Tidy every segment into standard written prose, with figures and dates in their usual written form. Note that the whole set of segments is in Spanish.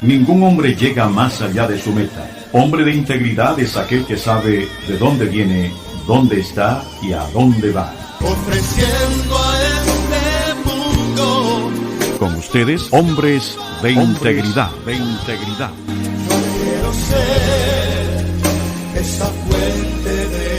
Ningún hombre llega más allá de su meta. Hombre de integridad es aquel que sabe de dónde viene, dónde está y a dónde va. Ofreciendo a este mundo. Con ustedes, hombres de integridad. De integridad. Yo quiero ser esa fuente de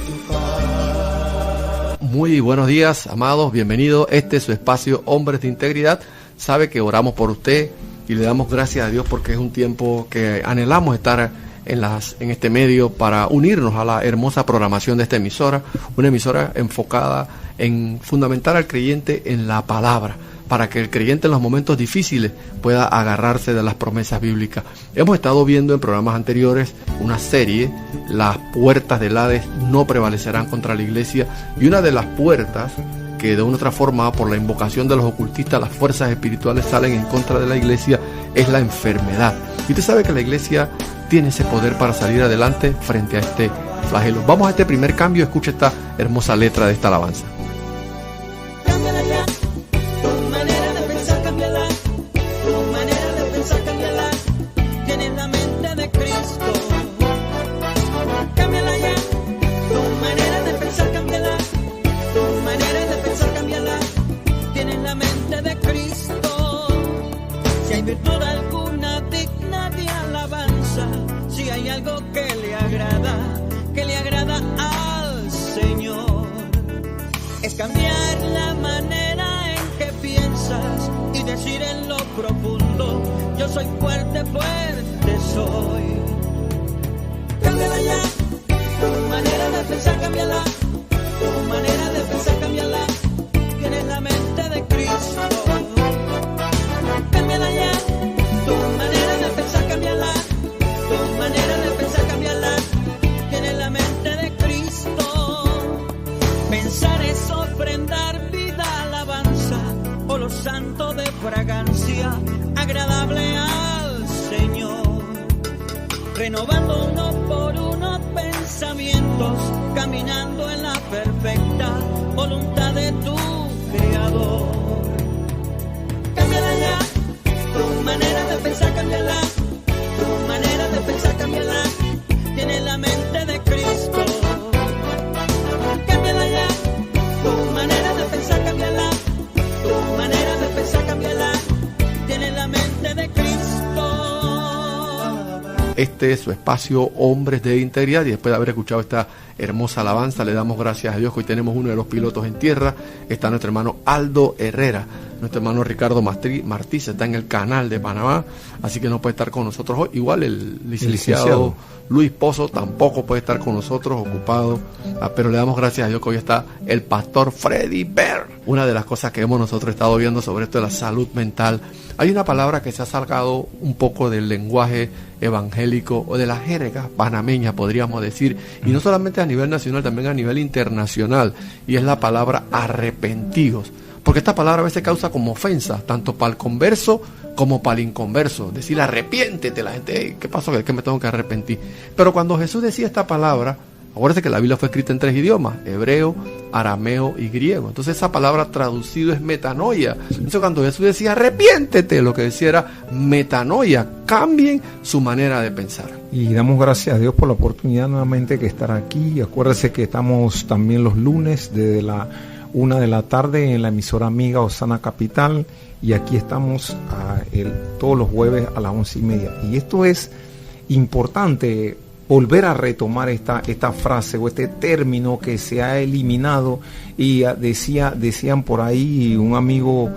tu paz. Muy buenos días, amados, bienvenidos. Este es su espacio Hombres de Integridad. Sabe que oramos por usted y le damos gracias a Dios porque es un tiempo que anhelamos estar en este medio para unirnos a la hermosa programación de esta emisora, una emisora enfocada en fundamentar al creyente en la palabra, para que el creyente en los momentos difíciles pueda agarrarse de las promesas bíblicas. Hemos estado viendo en programas anteriores una serie, Las puertas del Hades no prevalecerán contra la iglesia, y una de las puertas que de una otra forma, por la invocación de los ocultistas, las fuerzas espirituales salen en contra de la iglesia, es la enfermedad. Y usted sabe que la iglesia tiene ese poder para salir adelante frente a este flagelo. Vamos a este primer cambio, escucha esta hermosa letra de esta alabanza. Cámbiala ya, tu manera de pensar, cámbiala. Tu manera de pensar, cámbiala. Tienes la mente de Cristo. Cámbiala ya, tu manera de pensar, cámbiala. Tu manera de pensar, cámbiala. Tienes la mente de Cristo. Si hay virtud alguna digna de alabanza, si hay algo que le agrada al Señor, es cambiar la manera en que piensas y decir en lo profundo: yo soy fuerte, fuerte soy. Cámbiala ya, tu manera de pensar, cámbiala. Tu manera de pensar, cámbiala. Tienes la mente de Cristo. Cámbiala ya, tu manera de pensar, cámbiala. Tu manera de pensar, cámbiala. Tienes la mente de Cristo. Pensar es ofrendar vida, alabanza, o los santos de fragancia, agradable al Señor. Renovando uno por uno pensamientos, caminando en la perfecta voluntad de tu Creador. Cámbiala ya, tu manera de pensar, cámbiala. Tu manera de pensar, cámbiala. Tienes la mente de Cristo. Cámbiala ya, tu manera de pensar, cámbiala. Tu manera de pensar, cámbiala. Tienes la mente de Cristo. Este es su espacio Hombres de Integridad, y después de haber escuchado esta hermosa alabanza, le damos gracias a Dios que hoy tenemos uno de los pilotos en tierra. Está nuestro hermano Aldo Herrera, nuestro hermano Ricardo Martí está en el canal de Panamá, así que no puede estar con nosotros hoy. Igual el licenciado Luis Pozo tampoco puede estar con nosotros, ocupado, pero le damos gracias a Dios que hoy está el pastor Freddy Bear. Una de las cosas que hemos nosotros estado viendo sobre esto de la salud mental, hay una palabra que se ha sacado un poco del lenguaje evangélico o de la jerga panameña, podríamos decir, y no solamente a nivel nacional, también a nivel internacional, y es la palabra arrepentidos, porque esta palabra a veces causa como ofensa, tanto para el converso como para el inconverso. Decir arrepiéntete, la gente, hey, ¿qué pasó? ¿Qué me tengo que arrepentir? Pero cuando Jesús decía esta palabra, acuérdense que la Biblia fue escrita en 3 idiomas, hebreo, arameo y griego. Entonces esa palabra traducido es metanoia. Entonces cuando Jesús decía arrepiéntete, lo que decía era metanoia, cambien su manera de pensar. Y damos gracias a Dios por la oportunidad nuevamente que estar aquí. Acuérdense que estamos también los lunes desde la 1 de la tarde en la emisora amiga Osana Capital, y aquí estamos todos los jueves a las 11:30. Y esto es importante, volver a retomar esta frase o este término que se ha eliminado, y decían por ahí un amigo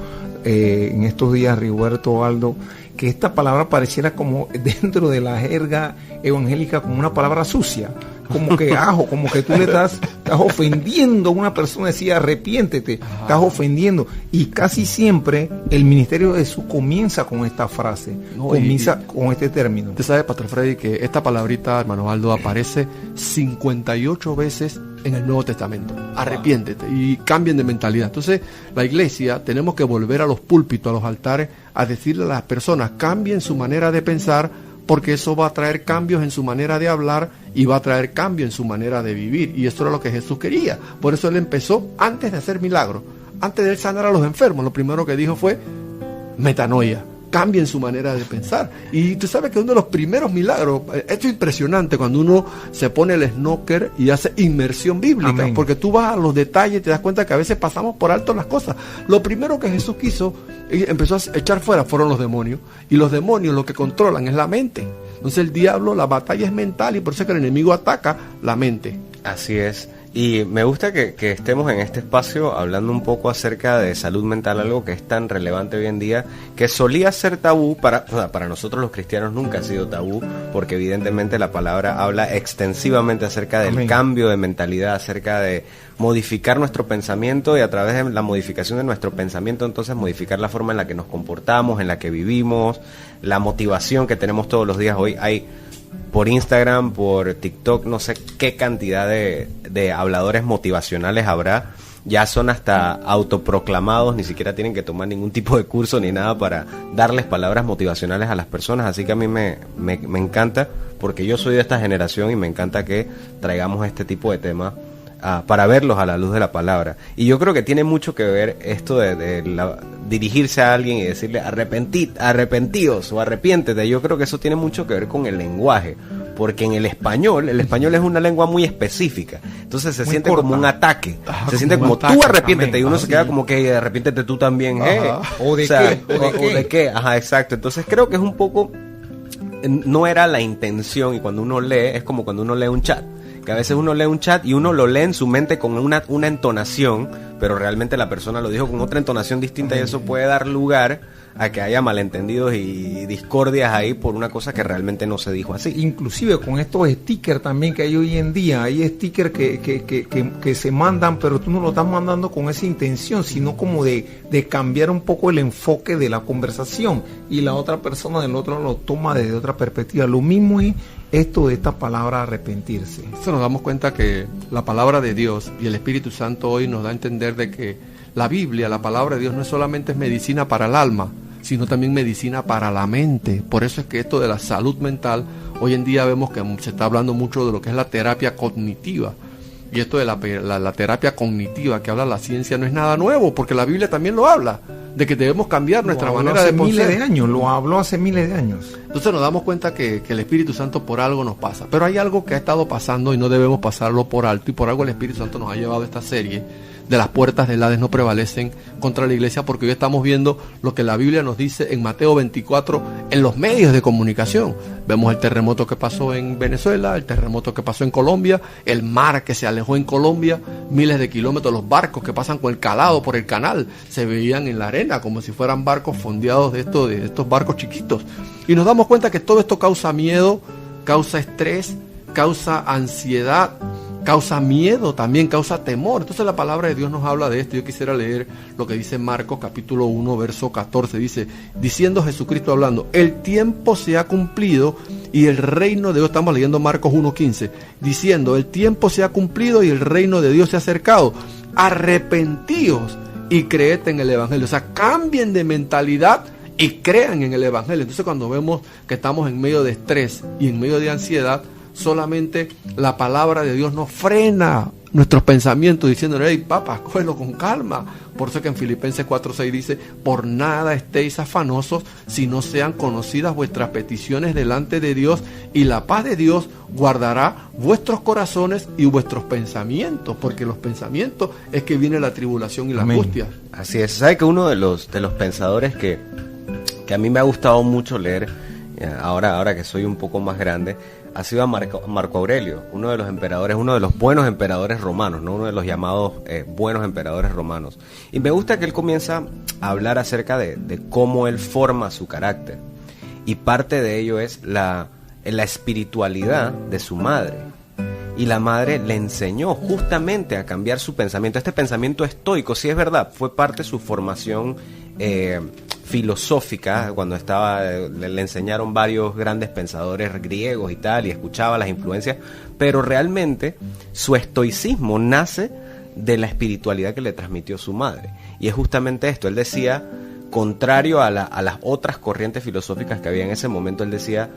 en estos días, Rigoberto Aldo, que esta palabra pareciera como dentro de la jerga evangélica como una palabra sucia, como que como que tú le estás ofendiendo a una persona. Decía arrepiéntete, estás ofendiendo, y casi siempre el ministerio de Jesús comienza con esta frase, comienza con este término. Usted sabe, Pastor Freddy, que esta palabrita, hermano Aldo, aparece 58 veces en el Nuevo Testamento. Arrepiéntete y cambien de mentalidad. Entonces la iglesia tenemos que volver a los púlpitos, a los altares, a decirle a las personas cambien su manera de pensar, porque eso va a traer cambios en su manera de hablar y va a traer cambio en su manera de vivir. Y eso era lo que Jesús quería. Por eso Él empezó antes de hacer milagros, antes de Él sanar a los enfermos. Lo primero que dijo fue metanoia, cambien su manera de pensar. Y tú sabes que uno de los primeros milagros, esto es impresionante cuando uno se pone el snorkel y hace inmersión bíblica, Amén. porque tú vas a los detalles y te das cuenta que a veces pasamos por alto las cosas. Lo primero que Jesús quiso y empezó a echar fuera fueron los demonios, y los demonios lo que controlan es la mente. Entonces el diablo, la batalla es mental, y por eso es que el enemigo ataca la mente. Así es. Y me gusta que estemos en este espacio hablando un poco acerca de salud mental, algo que es tan relevante hoy en día, que solía ser tabú, para nosotros los cristianos nunca ha sido tabú, porque evidentemente la palabra habla extensivamente acerca del Amén. cambio de mentalidad, acerca de modificar nuestro pensamiento, y a través de la modificación de nuestro pensamiento entonces modificar la forma en la que nos comportamos, en la que vivimos, la motivación que tenemos todos los días. Hoy hay por Instagram, por TikTok, no sé qué cantidad de habladores motivacionales habrá. Ya son hasta autoproclamados, ni siquiera tienen que tomar ningún tipo de curso ni nada para darles palabras motivacionales a las personas. Así que a mí me encanta, porque yo soy de esta generación y me encanta que traigamos este tipo de temas para verlos a la luz de la palabra. Y yo creo que tiene mucho que ver esto de dirigirse a alguien y decirle arrepentíos o arrepiéntete. Yo creo que eso tiene mucho que ver con el lenguaje, porque en el español es una lengua muy específica, entonces se Muy siente corta. como un ataque. Ajá, Se siente como como un ataque, tú arrepiéntete, amén. y uno se queda Así. como que arrepiéntete tú también. Ajá. ¿O de sea, qué? o de qué. Ajá, exacto. Entonces creo que es un poco, no era la intención, y cuando uno lee, es como cuando uno lee un chat, que a veces uno lee un chat y uno lo lee en su mente con una entonación, pero realmente la persona lo dijo con otra entonación distinta, y eso puede dar lugar a que haya malentendidos y discordias ahí por una cosa que realmente no se dijo así. Inclusive con estos stickers también que hay hoy en día, hay stickers que se mandan, pero tú no lo estás mandando con esa intención, sino como de cambiar un poco el enfoque de la conversación, y la otra persona del otro lo toma desde otra perspectiva. Lo mismo es esto de esta palabra arrepentirse. Entonces nos damos cuenta que la palabra de Dios y el Espíritu Santo hoy nos da a entender de que la Biblia, la palabra de Dios, no solamente es medicina para el alma, sino también medicina para la mente. Por eso es que esto de la salud mental, hoy en día vemos que se está hablando mucho de lo que es la terapia cognitiva. Y esto de la terapia cognitiva que habla la ciencia no es nada nuevo, porque la Biblia también lo habla, de que debemos cambiar nuestra Lo habló manera de hace miles pensar. de años, lo habló hace miles de años. Entonces nos damos cuenta que el Espíritu Santo por algo nos pasa. Pero hay algo que ha estado pasando y no debemos pasarlo por alto, y por algo el Espíritu Santo nos ha llevado a esta serie de las puertas del Hades no prevalecen contra la iglesia, porque hoy estamos viendo lo que la Biblia nos dice en Mateo 24 en los medios de comunicación. Vemos el terremoto que pasó en Venezuela, el terremoto que pasó en Colombia, el mar que se alejó en Colombia, miles de kilómetros, los barcos que pasan con el calado por el canal, se veían en la arena como si fueran barcos fondeados de estos barcos chiquitos. Y nos damos cuenta que todo esto causa miedo, causa estrés, causa ansiedad, causa miedo, también causa temor. Entonces la palabra de Dios nos habla de esto. Yo quisiera leer lo que dice Marcos capítulo 1 verso 14. Dice, diciendo Jesucristo hablando, el tiempo se ha cumplido y el reino de Dios, estamos leyendo Marcos 1:15, diciendo, el tiempo se ha cumplido y el reino de Dios se ha acercado. Arrepentíos y creed en el Evangelio. O sea, cambien de mentalidad y crean en el Evangelio. Entonces cuando vemos que estamos en medio de estrés y en medio de ansiedad, solamente la palabra de Dios nos frena nuestros pensamientos, diciéndole, hey papá, cógelo con calma. Por eso que en Filipenses 4:6 dice, por nada estéis afanosos, si no sean conocidas vuestras peticiones delante de Dios, y la paz de Dios guardará vuestros corazones y vuestros pensamientos, porque los pensamientos es que viene la tribulación y la Amén. angustia. Así es. ¿Sabe que uno de los pensadores que a mí me ha gustado mucho leer, ahora que soy un poco más grande, ha sido a Marco Aurelio, uno de los emperadores, uno de los buenos emperadores romanos, ¿no? Uno de los llamados buenos emperadores romanos. Y me gusta que él comienza a hablar acerca de cómo él forma su carácter. Y parte de ello es la espiritualidad de su madre. Y la madre le enseñó justamente a cambiar su pensamiento. Este pensamiento estoico, sí es verdad, fue parte de su formación filosófica. Cuando le enseñaron varios grandes pensadores griegos y tal, y escuchaba las influencias, pero realmente su estoicismo nace de la espiritualidad que le transmitió su madre. Y es justamente esto. Él decía, contrario a las otras corrientes filosóficas que había en ese momento, él decía,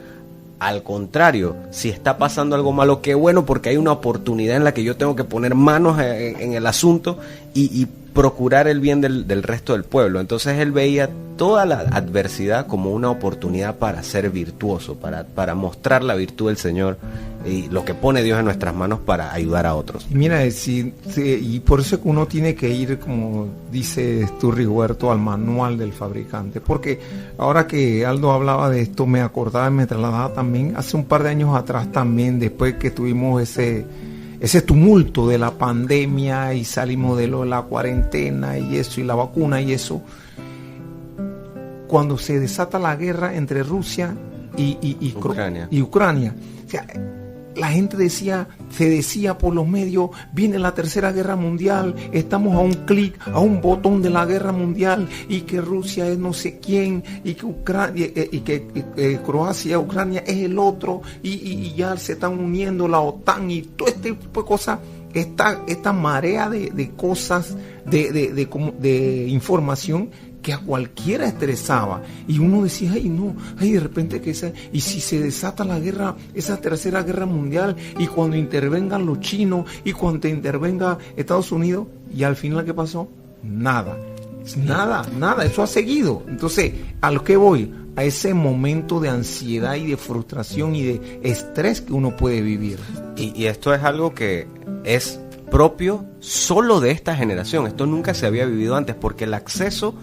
al contrario, si está pasando algo malo, qué bueno, porque hay una oportunidad en la que yo tengo que poner manos en el asunto y procurar el bien del resto del pueblo. Entonces él veía toda la adversidad como una oportunidad para ser virtuoso, para mostrar la virtud del Señor y lo que pone Dios en nuestras manos para ayudar a otros. Mira, y por eso es que uno tiene que ir, como dice tú, Rigoberto, al manual del fabricante, porque ahora que Aldo hablaba de esto, me acordaba y me trasladaba también, hace un par de años atrás también, después que tuvimos ese tumulto de la pandemia y salimos de la cuarentena y eso, y la vacuna y eso, cuando se desata la guerra entre Rusia y Ucrania. O sea, la gente se decía por los medios, viene la tercera guerra mundial, estamos a un clic, a un botón de la guerra mundial, y que Rusia es no sé quién, y que Croacia, Ucrania es el otro, y ya se están uniendo la OTAN y todo este tipo de cosas. Esta marea de cosas, de información que a cualquiera estresaba, y uno decía, de repente y si se desata la guerra, esa tercera guerra mundial, y cuando intervengan los chinos, y cuando intervenga Estados Unidos, y al final ¿qué pasó? Nada, eso ha seguido. Entonces, ¿a lo que voy? A ese momento de ansiedad y de frustración y de estrés que uno puede vivir. Y esto es algo que es propio solo de esta generación. Esto nunca se había vivido antes, porque el acceso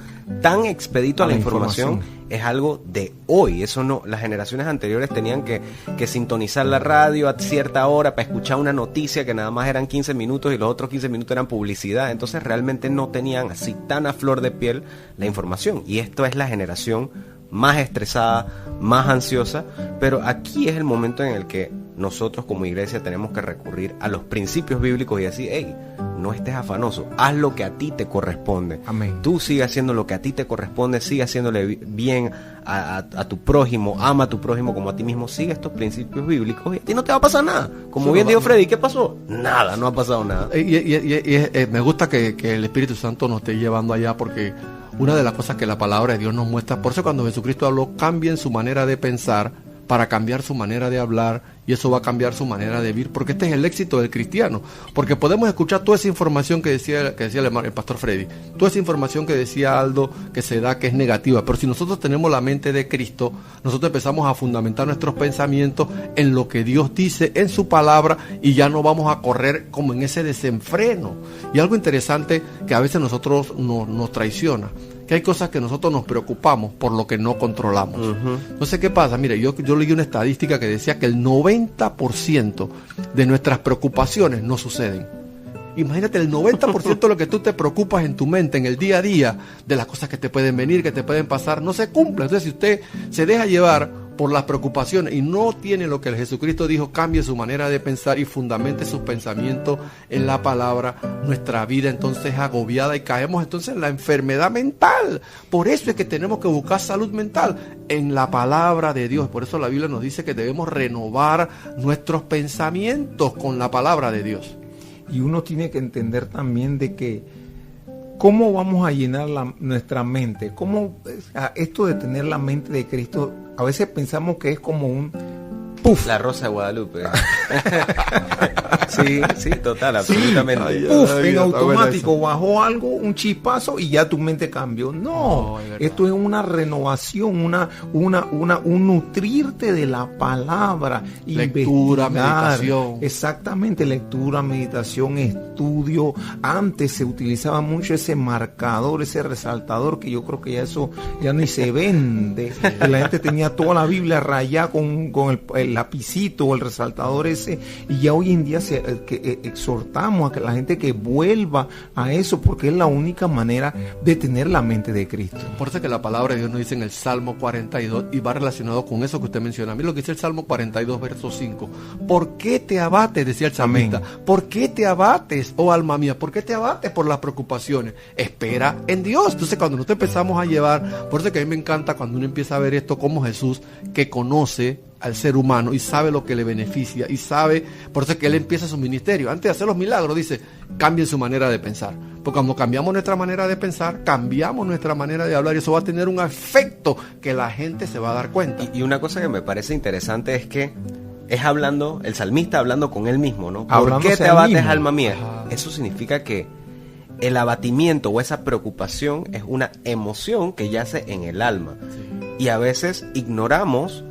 tan expedito a la información es algo de hoy. Eso no, las generaciones anteriores tenían que sintonizar la radio a cierta hora para escuchar una noticia que nada más eran 15 minutos y los otros 15 minutos eran publicidad. Entonces realmente no tenían así tan a flor de piel la información. Y esto es la generación más estresada, más ansiosa, pero aquí es el momento en el que nosotros como iglesia tenemos que recurrir a los principios bíblicos y decir, hey, no estés afanoso, haz lo que a ti te corresponde. Amén. Tú sigue haciendo lo que a ti te corresponde, sigue haciéndole bien a tu prójimo, ama a tu prójimo como a ti mismo, sigue estos principios bíblicos y a ti no te va a pasar nada. Como bien dijo Freddy, ¿qué pasó? Nada, no ha pasado nada. Me gusta que el Espíritu Santo nos esté llevando allá, porque una de las cosas que la palabra de Dios nos muestra, por eso cuando Jesucristo habló, cambien su manera de pensar para cambiar su manera de hablar, y eso va a cambiar su manera de vivir, porque este es el éxito del cristiano, porque podemos escuchar toda esa información que decía el pastor Freddy, toda esa información que decía Aldo, que se da, que es negativa, pero si nosotros tenemos la mente de Cristo, nosotros empezamos a fundamentar nuestros pensamientos en lo que Dios dice en su palabra, y ya no vamos a correr como en ese desenfreno. Y algo interesante que a veces nosotros nos traiciona, que hay cosas que nosotros nos preocupamos por lo que no controlamos. Entonces, ¿qué pasa? Mire, yo leí una estadística que decía que el 90% de nuestras preocupaciones no suceden. Imagínate, el 90% de lo que tú te preocupas en tu mente, en el día a día, de las cosas que te pueden venir, que te pueden pasar, no se cumple. Entonces, si usted se deja llevar por las preocupaciones y no tiene lo que el Jesucristo dijo, cambie su manera de pensar y fundamente sus pensamientos en la palabra, nuestra vida entonces es agobiada y caemos entonces en la enfermedad mental. Por eso es que tenemos que buscar salud mental en la palabra de Dios. Por eso la Biblia nos dice que debemos renovar nuestros pensamientos con la palabra de Dios. Y uno tiene que entender también de que cómo vamos a llenar nuestra mente, cómo esto de tener la mente de Cristo, a veces pensamos que es como un ¡puf! La Rosa de Guadalupe. Sí, total, absolutamente. En automático bajó algo, un chispazo y ya tu mente cambió. No, esto es una renovación, un nutrirte de la palabra, lectura, meditación. Exactamente, lectura, meditación, estudio. Antes se utilizaba mucho ese marcador, ese resaltador, que yo creo que ya eso ya ni se vende. La gente tenía toda la Biblia rayada con el lapicito o el resaltador ese, y ya hoy en día exhortamos a que la gente que vuelva a eso, porque es la única manera de tener la mente de Cristo. Por eso que la palabra de Dios nos dice en el Salmo 42, y va relacionado con eso que usted menciona. Mira lo que dice el Salmo 42, verso 5. ¿Por qué te abates? Decía el salmista. Amén. ¿Por qué te abates, oh alma mía? ¿Por qué te abates por las preocupaciones? Espera en Dios. Entonces, cuando nosotros empezamos a llevar, por eso que a mí me encanta cuando uno empieza a ver esto como Jesús, que conoce al ser humano y sabe lo que le beneficia y sabe, por eso es que él empieza su ministerio. Antes de hacer los milagros dice, cambien su manera de pensar, porque cuando cambiamos nuestra manera de pensar, cambiamos nuestra manera de hablar, y eso va a tener un efecto que la gente se va a dar cuenta. Y una cosa que me parece interesante es que es el salmista hablando con él mismo, ¿no? ¿Por Hablándose qué te abates, mismo, alma mía? Ajá. Eso significa que el abatimiento o esa preocupación es una emoción que yace en el alma. Y a veces ignoramos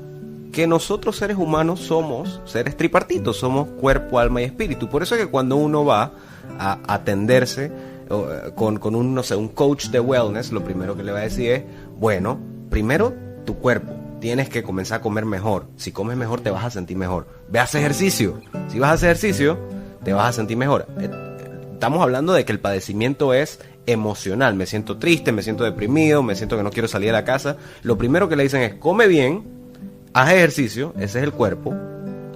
que nosotros seres humanos somos seres tripartitos, somos cuerpo, alma y espíritu. Por eso es que cuando uno va a atenderse con un, no sé, un coach de wellness, lo primero que le va a decir es, bueno, primero tu cuerpo, tienes que comenzar a comer mejor. Si comes mejor te vas a sentir mejor. Ve a hacer ejercicio. Si vas a hacer ejercicio, te vas a sentir mejor. Estamos hablando de que el padecimiento es emocional. Me siento triste, me siento deprimido, me siento que no quiero salir de la casa. Lo primero que le dicen es, come bien, haz ejercicio, ese es el cuerpo,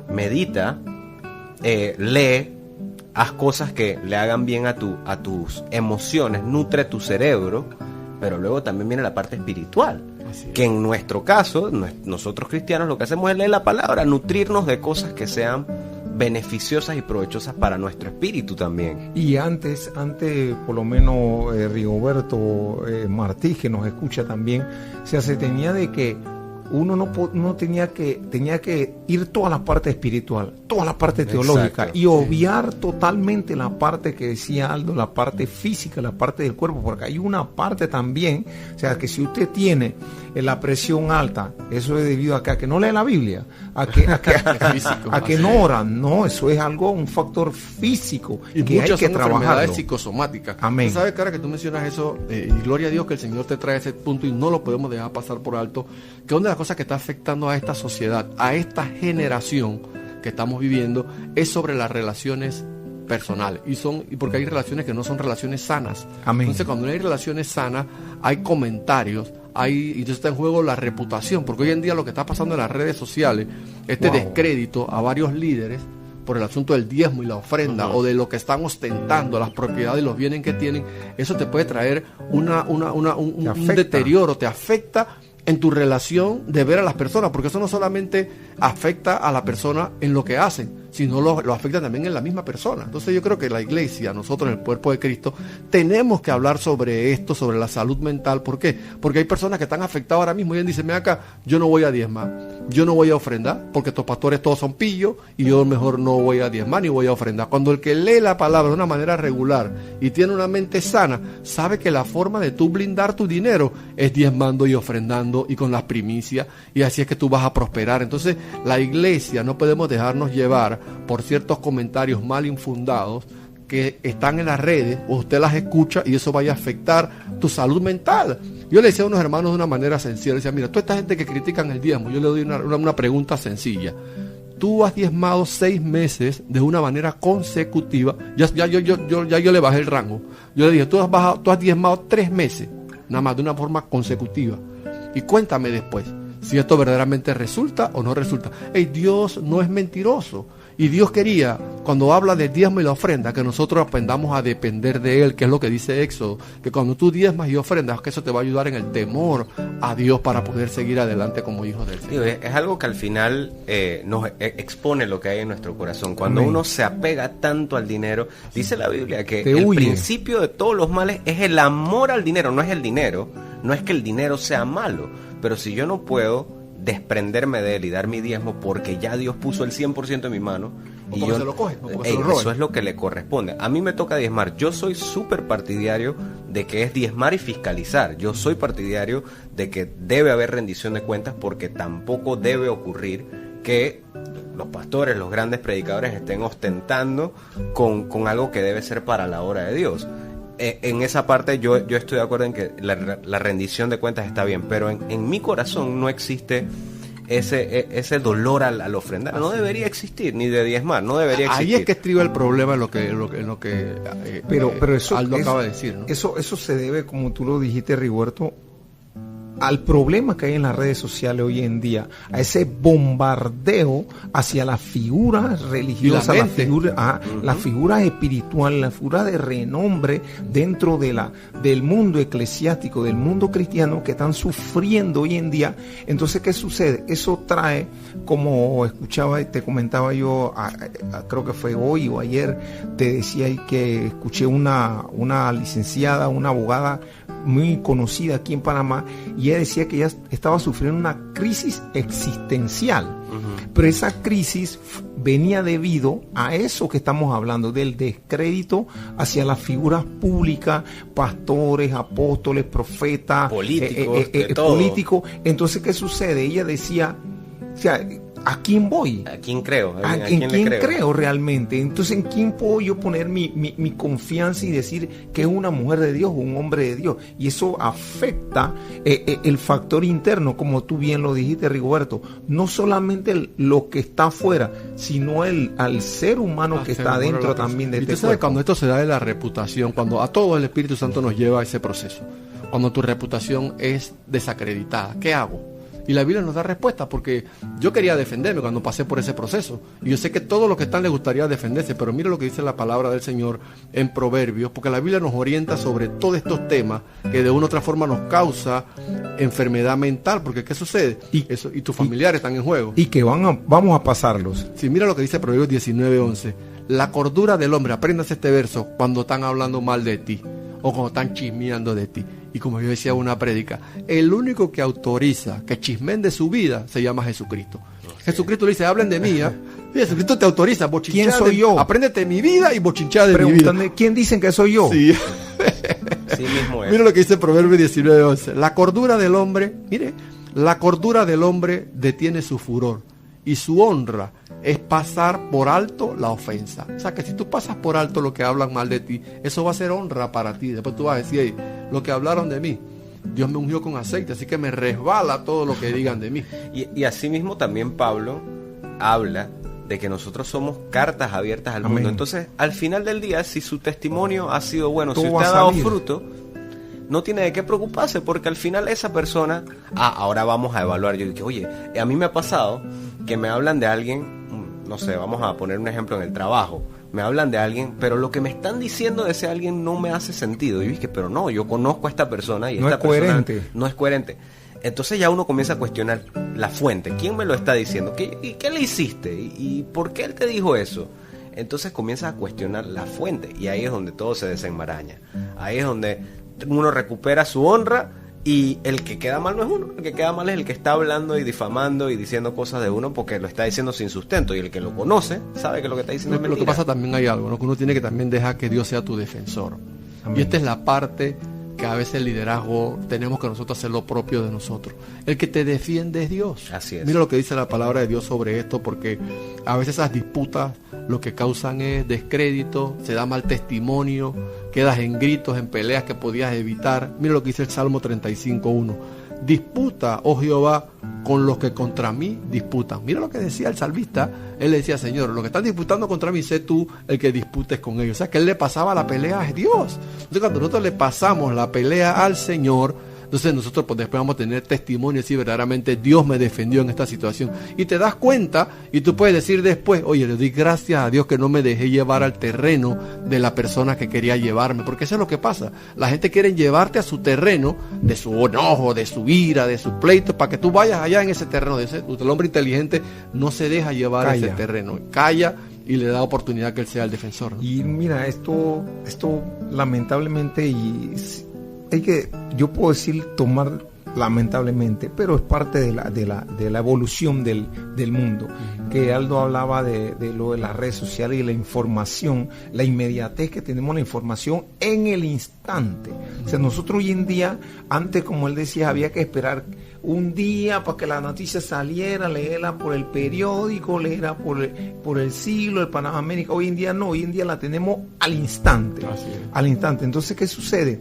medita, lee, haz cosas que le hagan bien a tus emociones, nutre tu cerebro, pero luego también viene la parte espiritual. Que en nuestro caso, nosotros cristianos lo que hacemos es leer la palabra, nutrirnos de cosas que sean beneficiosas y provechosas para nuestro espíritu también. Y antes por lo menos Rigoberto Martí, que nos escucha también, se tenía de que uno no tenía que ir toda la parte espiritual, toda la parte teológica. Exacto, y obviar totalmente la parte que decía Aldo, la parte física, la parte del cuerpo, porque hay una parte también, o sea, que si usted tiene la presión alta, eso es debido a que no lee la Biblia, a que no oran, no, eso es un factor físico y que hay que trabajar. Enfermedades psicosomáticas. Amén. ¿Tú sabes, cara, que tú mencionas eso, y gloria a Dios que el Señor te trae ese punto y no lo podemos dejar pasar por alto, que una de las cosas que está afectando a esta sociedad, a esta generación que estamos viviendo, es sobre las relaciones personales, y porque hay relaciones que no son relaciones sanas. Amén. Entonces, cuando no hay relaciones sanas, hay comentarios, y entonces está en juego la reputación, porque hoy en día lo que está pasando en las redes sociales, descrédito a varios líderes por el asunto del diezmo y la ofrenda, o de lo que están ostentando, las propiedades y los bienes que tienen, eso te puede traer un deterioro, te afecta en tu relación de ver a las personas, porque eso no solamente afecta a la persona en lo que hacen, sino lo afecta también en la misma persona. Entonces yo creo que la iglesia, nosotros en el cuerpo de Cristo, tenemos que hablar sobre esto, sobre la salud mental. ¿Por qué? Porque hay personas que están afectadas ahora mismo y ellos dicen, mira acá, yo no voy a diezmar, yo no voy a ofrendar, porque estos pastores todos son pillos y yo mejor no voy a diezmar ni voy a ofrendar. Cuando el que lee la palabra de una manera regular y tiene una mente sana, sabe que la forma de tú blindar tu dinero es diezmando y ofrendando y con las primicias, y así es que tú vas a prosperar. Entonces la iglesia no podemos dejarnos llevar por ciertos comentarios mal infundados que están en las redes, o usted las escucha y eso vaya a afectar tu salud mental. Yo le decía a unos hermanos de una manera sencilla, le decía, mira, toda esta gente que critican el diezmo, yo le doy una pregunta sencilla. Tú has diezmado 6 meses de una manera consecutiva, yo le bajé el rango. Yo le dije, tú has diezmado 3 meses, nada más de una forma consecutiva. Y cuéntame después si esto verdaderamente resulta o no resulta. Dios no es mentiroso. Y Dios quería, cuando habla del diezmo y la ofrenda, que nosotros aprendamos a depender de Él, que es lo que dice Éxodo, que cuando tú diezmas y ofrendas, que eso te va a ayudar en el temor a Dios para poder seguir adelante como hijos del Señor. Es algo que al final nos expone lo que hay en nuestro corazón. Cuando uno se apega tanto al dinero, dice la Biblia que el principio de todos los males es el amor al dinero, no es el dinero, no es que el dinero sea malo, pero si yo no puedo desprenderme de él y dar mi diezmo porque ya Dios puso el 100% en mi mano y yo se lo coge, se lo eso es lo que le corresponde. A mí me toca diezmar. Yo soy súper partidario de que es diezmar y fiscalizar. Yo soy partidario de que debe haber rendición de cuentas, porque tampoco debe ocurrir que los pastores, los grandes predicadores estén ostentando con algo que debe ser para la obra de Dios. En esa parte yo estoy de acuerdo en que la rendición de cuentas está bien, pero en mi corazón no existe ese dolor al ofrendar. No debería existir, ni de diezmar, no debería existir. Ahí es que estriba el problema en lo que pero eso, Aldo acaba de decir, ¿no? Eso se debe, como tú lo dijiste, Rigoberto, al problema que hay en las redes sociales hoy en día, a ese bombardeo hacia las figuras religiosas, las figuras espirituales, las figuras de renombre dentro del mundo eclesiástico, del mundo cristiano, que están sufriendo hoy en día. Entonces, ¿qué sucede? Eso trae, como escuchaba y te comentaba yo, creo que fue hoy o ayer, te decía que escuché una licenciada, una abogada muy conocida aquí en Panamá, y ella decía que ella estaba sufriendo una crisis existencial. Pero esa crisis venía debido a eso que estamos hablando, del descrédito hacia las figuras públicas, pastores, apóstoles, profetas, políticos. Entonces, ¿qué sucede? Ella decía, o sea, ¿a quién voy? ¿A quién creo? ¿En quién creo realmente? Entonces, ¿en quién puedo yo poner mi confianza y decir que es una mujer de Dios o un hombre de Dios? Y eso afecta el factor interno, como tú bien lo dijiste, Rigoberto. No solamente lo que está afuera, sino al ser humano que está dentro también de este cuerpo. cuerpo. Cuando esto se da de la reputación, cuando a todo el Espíritu Santo nos lleva a ese proceso, cuando tu reputación es desacreditada, ¿qué hago? Y la Biblia nos da respuesta, porque yo quería defenderme cuando pasé por ese proceso. Y yo sé que todos los que están les gustaría defenderse, pero mira lo que dice la palabra del Señor en Proverbios, porque la Biblia nos orienta sobre todos estos temas que de una u otra forma nos causa enfermedad mental, porque ¿qué sucede? Y tus familiares están en juego. Y que vamos a pasarlos. Sí, mira lo que dice Proverbios 19:11. La cordura del hombre, apréndase este verso, cuando están hablando mal de ti o cuando están chismeando de ti. Y como yo decía en una prédica, el único que autoriza que chismen de su vida se llama Jesucristo. Jesucristo le dice, hablen de mí, ¿eh? Y Jesucristo te autoriza, bochinchar. ¿Quién soy yo? Apréndete mi vida y bochinchar de mi vida. ¿Quién dicen que soy yo? Sí. Sí mismo es. Mira lo que dice Proverbios 19:11. La cordura del hombre, mire, la cordura del hombre detiene su furor y su honra es pasar por alto la ofensa. O sea que si tú pasas por alto lo que hablan mal de ti, eso va a ser honra para ti. Después tú vas a decir, hey, lo que hablaron de mí, Dios me ungió con aceite, así que me resbala todo lo que digan de mí. Y así mismo también Pablo habla de que nosotros somos cartas abiertas al mundo. Entonces, al final del día, si su testimonio ha sido bueno, si usted ha dado fruto, no tiene de qué preocuparse, porque al final esa persona, ahora vamos a evaluar. Yo digo, oye, a mí me ha pasado que me hablan de alguien, no sé, vamos a poner un ejemplo en el trabajo, me hablan de alguien, pero lo que me están diciendo de ese alguien no me hace sentido. Y dije, pero no, yo conozco a esta persona y esta persona no es coherente. Entonces ya uno comienza a cuestionar la fuente. ¿Quién me lo está diciendo? ¿Y qué le hiciste? ¿Y por qué él te dijo eso? Entonces comienzas a cuestionar la fuente y ahí es donde todo se desenmaraña. Ahí es donde uno recupera su honra y el que queda mal no es uno. El que queda mal es el que está hablando y difamando y diciendo cosas de uno porque lo está diciendo sin sustento, y el que lo conoce sabe que lo que está diciendo es mentira. Lo que pasa también hay algo, ¿no? Que uno tiene que también dejar que Dios sea tu defensor. Amén. Y esta es la parte que a veces el liderazgo tenemos que nosotros hacer lo propio de nosotros. El que te defiende es Dios. Así es. Mira lo que dice la palabra de Dios sobre esto, porque a veces esas disputas lo que causan es descrédito, se da mal testimonio, quedas en gritos, en peleas que podías evitar. Mira lo que dice el Salmo 35:1. Disputa, oh Jehová, con los que contra mí disputan. Mira lo que decía el salmista. Él le decía, Señor, los que están disputando contra mí, sé tú el que disputes con ellos. O sea, que él le pasaba la pelea a Dios. Entonces, cuando nosotros le pasamos la pelea al Señor, entonces nosotros pues, después vamos a tener testimonio si verdaderamente Dios me defendió en esta situación. Y te das cuenta y tú puedes decir después, oye, le doy gracias a Dios que no me dejé llevar al terreno de la persona que quería llevarme. Porque eso es lo que pasa. La gente quiere llevarte a su terreno de su enojo, de su ira, de sus pleitos, para que tú vayas allá en ese terreno. El hombre inteligente no se deja llevar a ese terreno. Calla y le da oportunidad que él sea el defensor, ¿no? Y mira, esto lamentablemente yo puedo decir tomar lamentablemente, pero es parte de la evolución del mundo. Que Aldo hablaba de lo de las redes sociales y la información, la inmediatez que tenemos la información en el instante. O sea, nosotros hoy en día, antes como él decía, había que esperar un día para que la noticia saliera, leerla por el periódico, leerla por el Siglo, el Panamá América. Hoy en día no, hoy en día la tenemos al instante. Así es. Al instante. Entonces, ¿qué sucede?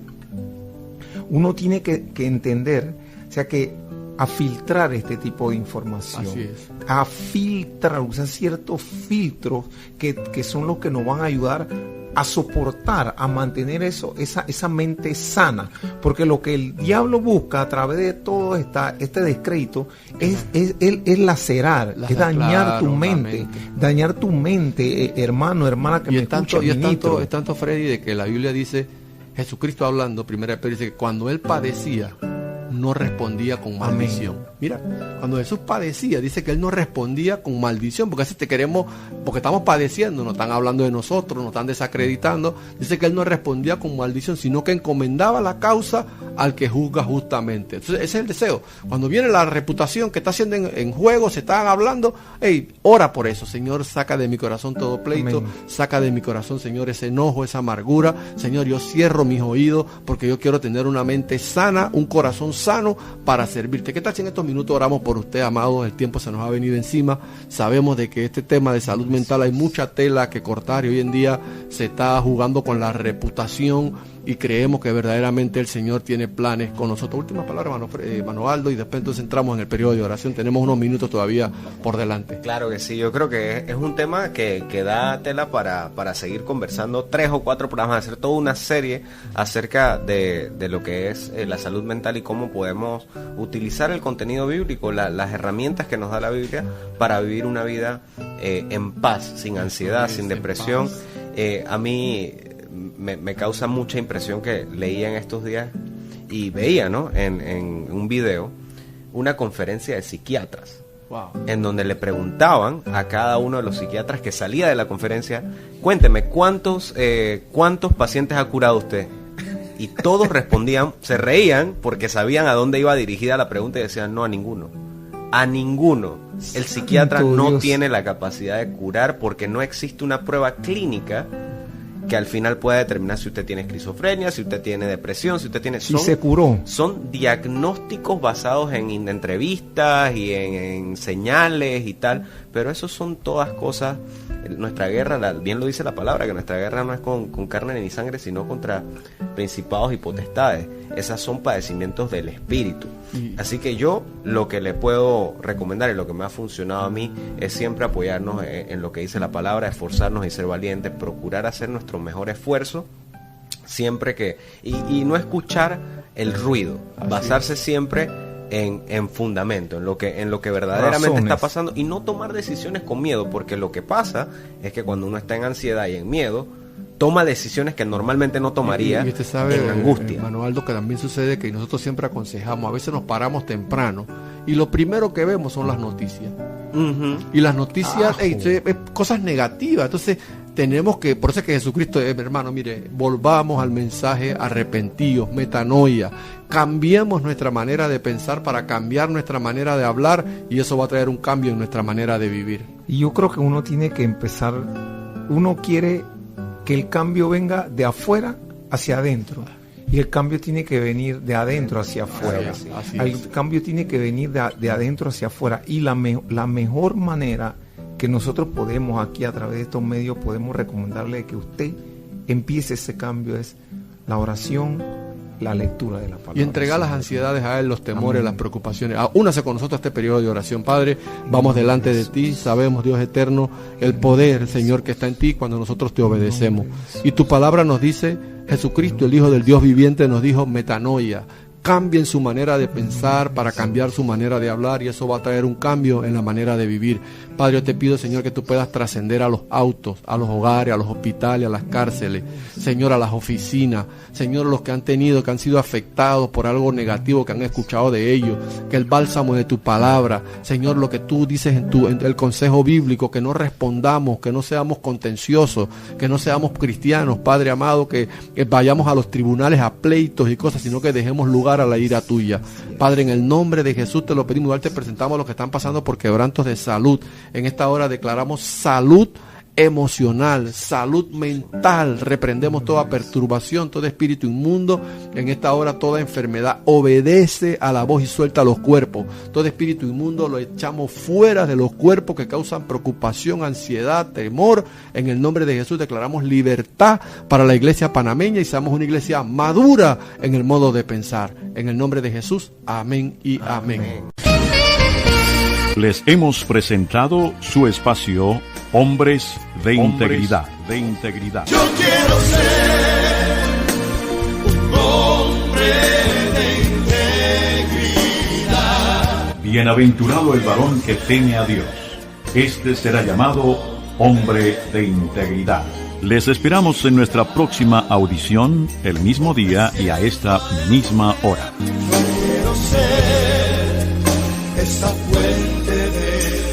Uno tiene que entender, o sea, que a filtrar este tipo de información. Así es. A filtrar, usar ciertos filtros que son los que nos van a ayudar a soportar, a mantener esa mente sana, porque lo que el diablo busca a través de todo este descrédito es lacerar, es dañar dañar tu mente, hermano, hermana que me escucha. Y es tanto, Freddy, de que la Biblia dice, Jesucristo hablando, primera Pedro dice que cuando él padecía, no respondía con maldición. Mira, cuando Jesús padecía, dice que Él no respondía con maldición, porque así porque estamos padeciendo, no están hablando de nosotros, nos están desacreditando. Dice que Él no respondía con maldición, sino que encomendaba la causa al que juzga justamente. Entonces, ese es el deseo. Cuando viene la reputación que está haciendo en juego, se están hablando, hey, ora por eso. Señor, saca de mi corazón todo pleito, Amén. saca de mi corazón, Señor, ese enojo, esa amargura. Señor, yo cierro mis oídos porque yo quiero tener una mente sana, un corazón sano para servirte. ¿Qué tal si en estos minutos oramos por usted, amado? El tiempo se nos ha venido encima. Sabemos de que este tema de salud mental hay mucha tela que cortar y hoy en día se está jugando con la reputación y creemos que verdaderamente el Señor tiene planes con nosotros. Última palabra, hermano Aldo, y después entonces entramos en el periodo de oración. Tenemos unos minutos todavía por delante. Claro que sí, yo creo que es un tema que da tela para seguir conversando 3 o 4 programas, hacer toda una serie acerca de lo que es la salud mental y cómo podemos utilizar el contenido bíblico, las herramientas que nos da la Biblia para vivir una vida en paz, sin ansiedad, sin depresión. A mí me causa mucha impresión que leía en estos días y veía, ¿no?, en un video una conferencia de psiquiatras. Wow. En donde le preguntaban a cada uno de los psiquiatras que salía de la conferencia, cuénteme, ¿cuántos pacientes ha curado usted? Y todos respondían, se reían porque sabían a dónde iba dirigida la pregunta y decían, no, a ninguno. A ninguno. El psiquiatra Santo no Dios. tiene la capacidad de curar porque no existe una prueba clínica que al final pueda determinar si usted tiene esquizofrenia, si usted tiene depresión, si usted tiene... Sí se curó. Son diagnósticos basados en entrevistas y en señales y tal, pero eso son todas cosas. Nuestra guerra, bien lo dice la palabra, que nuestra guerra no es con carne ni sangre, sino contra principados y potestades. Esas son padecimientos del espíritu. Así que yo lo que le puedo recomendar y lo que me ha funcionado a mí es siempre apoyarnos en lo que dice la palabra, esforzarnos y ser valientes, procurar hacer nuestro mejor esfuerzo siempre que... Y no escuchar el ruido, basarse siempre en fundamento, en lo que verdaderamente Razones. está pasando y no tomar decisiones con miedo, porque lo que pasa es que cuando uno está en ansiedad y en miedo, toma decisiones que normalmente no tomaría Y usted sabe, en angustia. hermano Aldo, que también sucede que nosotros siempre aconsejamos, a veces nos paramos temprano y lo primero que vemos son las noticias. Ujú. Y las noticias, cosas negativas. Entonces tenemos que, por eso es que Jesucristo, hermano, mire, volvamos al mensaje arrepentidos, metanoia, cambiemos nuestra manera de pensar para cambiar nuestra manera de hablar y eso va a traer un cambio en nuestra manera de vivir. Y yo creo que uno tiene que empezar, uno quiere que el cambio venga de afuera hacia adentro. Y el cambio tiene que venir de adentro hacia afuera. Así El es. cambio tiene que venir de adentro hacia afuera. Y la mejor manera que nosotros podemos aquí a través de estos medios podemos recomendarle que usted empiece ese cambio es la oración, la lectura de la palabra. Y entregar las ansiedades a Él, los temores, las preocupaciones. Únase con nosotros a este periodo de oración, Padre. Vamos delante de ti. Sabemos, Dios eterno, el poder, Señor, que está en ti cuando nosotros te obedecemos. Y tu palabra nos dice, Jesucristo, el Hijo del Dios viviente, nos dijo metanoia. Cambien su manera de pensar para cambiar su manera de hablar y eso va a traer un cambio en la manera de vivir. Padre, yo te pido, Señor, que tú puedas trascender a los autos, a los hogares, a los hospitales, a las cárceles, Señor, a las oficinas, Señor, los que han sido afectados por algo negativo que han escuchado de ellos, que el bálsamo de tu palabra, Señor, lo que tú dices en el consejo bíblico, que no respondamos, que no seamos contenciosos, que no seamos cristianos, Padre amado, que vayamos a los tribunales a pleitos y cosas, sino que dejemos lugar a la ira tuya. Padre, en el nombre de Jesús te lo pedimos. Igual te presentamos a los que están pasando por quebrantos de salud. En esta hora declaramos salud emocional, salud mental. Reprendemos toda perturbación, todo espíritu inmundo. En esta hora toda enfermedad obedece a la voz y suelta los cuerpos. Todo espíritu inmundo lo echamos fuera de los cuerpos que causan preocupación, ansiedad, temor. En el nombre de Jesús declaramos libertad para la iglesia panameña y seamos una iglesia madura en el modo de pensar. En el nombre de Jesús, amén y amén. Les hemos presentado su espacio Hombres de Integridad. Yo quiero ser un hombre de integridad. Bienaventurado el varón que teme a Dios. Este será llamado hombre de integridad. Les esperamos en nuestra próxima audición, el mismo día y a esta misma hora. Quiero ser esa fuente de